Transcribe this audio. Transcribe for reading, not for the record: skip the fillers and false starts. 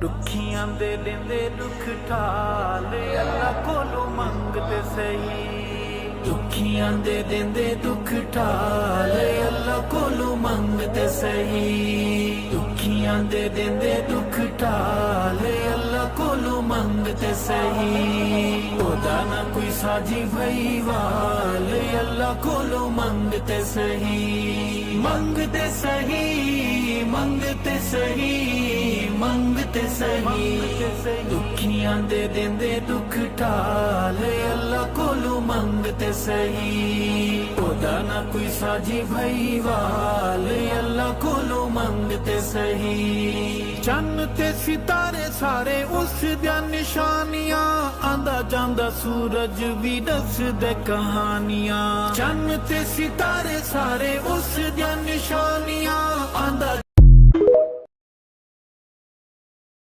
दुखियां दे देंदे दुख ठाले अल्लाह कोलों मंगते सही। दुखियां दे देंदे दुख ठाले अल्लाह कोलों मंगते सही। दुखियां दे देंदे दुख ठाले अल्लाह कोलों मंगते सही। ओदा ना कोई साजी भई वाले अल्लाह कोलों मंगते सही। मंगते सही मंगते सही मंगते सही। दुखियां दे देंदे दुख ठाले अल्लाह कोलों मंगते सही। ओदा ना कोई साजी भई वाले अल्लाह कोलों मंगते सही। चन्न ते सितारे सारे उस दियां निशानियां आंदा जांदा सूरज भी दसदे कहानियां। चन्न ते सितारे सारे उस दियां निशानियां आंदा